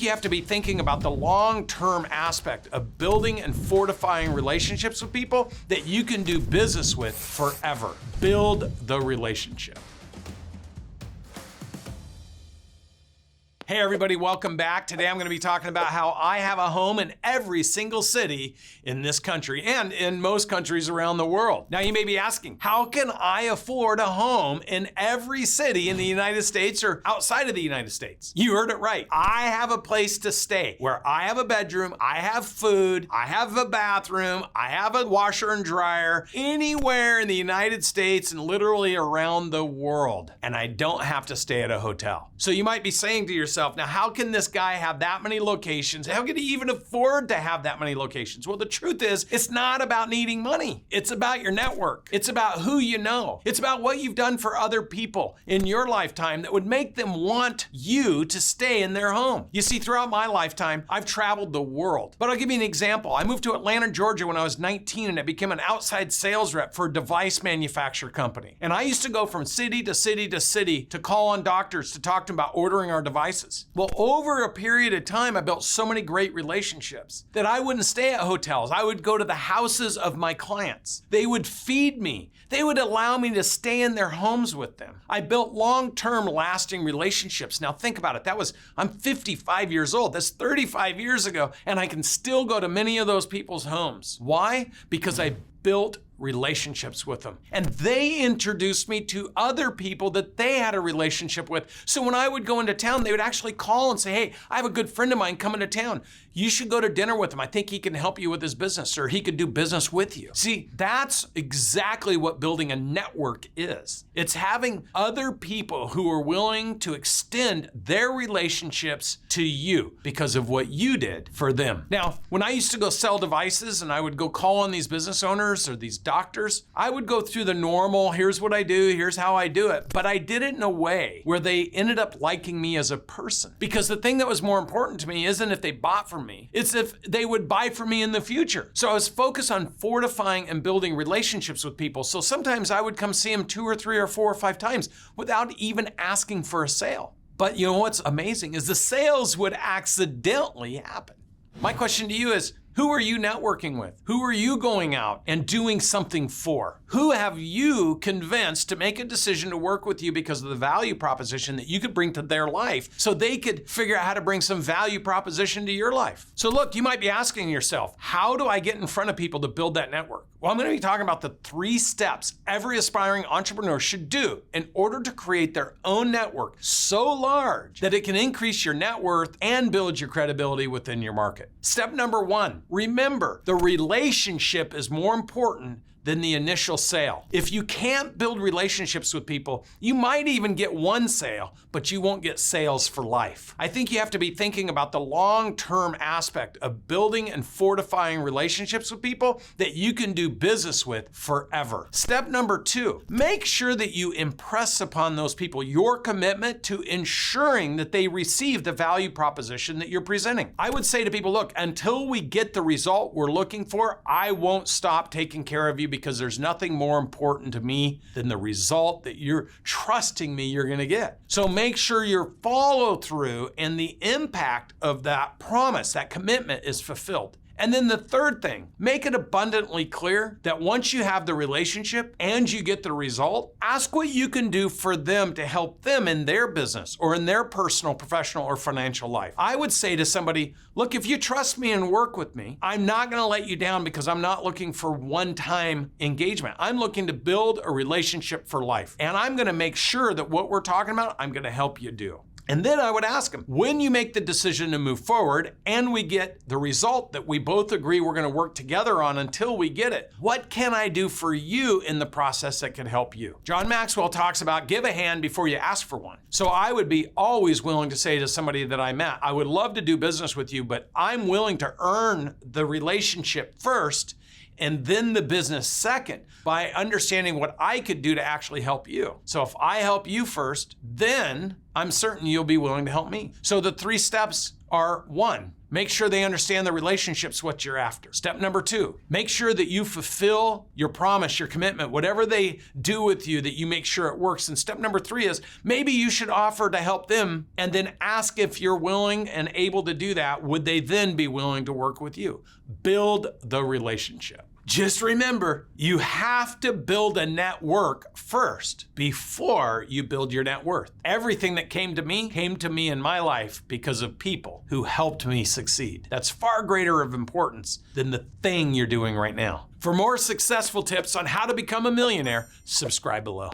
You have to be thinking about the long-term aspect of building and fortifying relationships with people that you can do business with forever. Build the relationship. Hey everybody, welcome back. Today I'm going to be talking about how I have a home in every single city in this country and in most countries around the world. Now you may be asking, how can I afford a home in every city in the United States or outside of the United States? You heard it right. I have a place to stay where I have a bedroom, I have food, I have a bathroom, I have a washer and dryer anywhere in the United States and literally around the world. And I don't have to stay at a hotel. So you might be saying to yourself, now how can this guy have that many locations? How can he even afford to have that many locations? Well, the truth is, it's not about needing money. It's about your network. It's about who you know. It's about what you've done for other people in your lifetime that would make them want you to stay in their home. You see, throughout my lifetime, I've traveled the world. But I'll give you an example. I moved to Atlanta, Georgia when I was 19 and I became an outside sales rep for a device manufacturer company. And I used to go from city to city to city to call on doctors to talk to them about ordering our devices. Well, over a period of time, I built so many great relationships that I wouldn't stay at hotels. I would go to the houses of my clients. They would feed me. They would allow me to stay in their homes with them. I built long-term lasting relationships. Now think about it. I'm 55 years old. That's 35 years ago, and I can still go to many of those people's homes. Why? Because I built relationships with them. And they introduced me to other people that they had a relationship with. So when I would go into town, they would actually call and say, hey, I have a good friend of mine coming to town. You should go to dinner with him. I think he can help you with his business, or he could do business with you. See, that's exactly what building a network is. It's having other people who are willing to extend their relationships to you because of what you did for them. Now, when I used to go sell devices and I would go call on these business owners or these doctors, I would go through the normal, here's what I do, here's how I do it. But I did it in a way where they ended up liking me as a person. Because the thing that was more important to me isn't if they bought from me, it's if they would buy from me in the future. So I was focused on fortifying and building relationships with people. So sometimes I would come see them 2 or 3 or 4 or 5 times without even asking for a sale. But you know what's amazing is the sales would accidentally happen. My question to you is, who are you networking with? Who are you going out and doing something for? Who have you convinced to make a decision to work with you because of the value proposition that you could bring to their life so they could figure out how to bring some value proposition to your life? So look, you might be asking yourself, how do I get in front of people to build that network? Well, I'm going to be talking about the 3 steps every aspiring entrepreneur should do in order to create their own network so large that it can increase your net worth and build your credibility within your market. Step number 1, remember, the relationship is more important than the initial sale. If you can't build relationships with people, you might even get one sale, but you won't get sales for life. I think you have to be thinking about the long-term aspect of building and fortifying relationships with people that you can do business with forever. Step number 2, make sure that you impress upon those people your commitment to ensuring that they receive the value proposition that you're presenting. I would say to people, look, until we get the result we're looking for, I won't stop taking care of you because there's nothing more important to me than the result that you're trusting me you're going to get. So make sure your follow through and the impact of that promise, that commitment is fulfilled. And then the third thing, make it abundantly clear that once you have the relationship and you get the result, ask what you can do for them to help them in their business or in their personal, professional, or financial life. I would say to somebody, look, if you trust me and work with me, I'm not going to let you down because I'm not looking for one-time engagement. I'm looking to build a relationship for life. And I'm going to make sure that what we're talking about, I'm going to help you do. And then I would ask them, when you make the decision to move forward and we get the result that we both agree we're going to work together on until we get it, what can I do for you in the process that can help you? John Maxwell talks about give a hand before you ask for one. So I would be always willing to say to somebody that I met, I would love to do business with you, but I'm willing to earn the relationship first and then the business second by understanding what I could do to actually help you. So if I help you first, then I'm certain you'll be willing to help me. So the 3 steps are: 1, make sure they understand the relationship's what you're after. Step number 2, make sure that you fulfill your promise, your commitment, whatever they do with you, that you make sure it works. And step number 3 is maybe you should offer to help them and then ask if you're willing and able to do that. Would they then be willing to work with you? Build the relationship. Just remember, you have to build a network first before you build your net worth. Everything that came to me in my life because of people who helped me succeed. That's far greater of importance than the thing you're doing right now. For more successful tips on how to become a millionaire, subscribe below.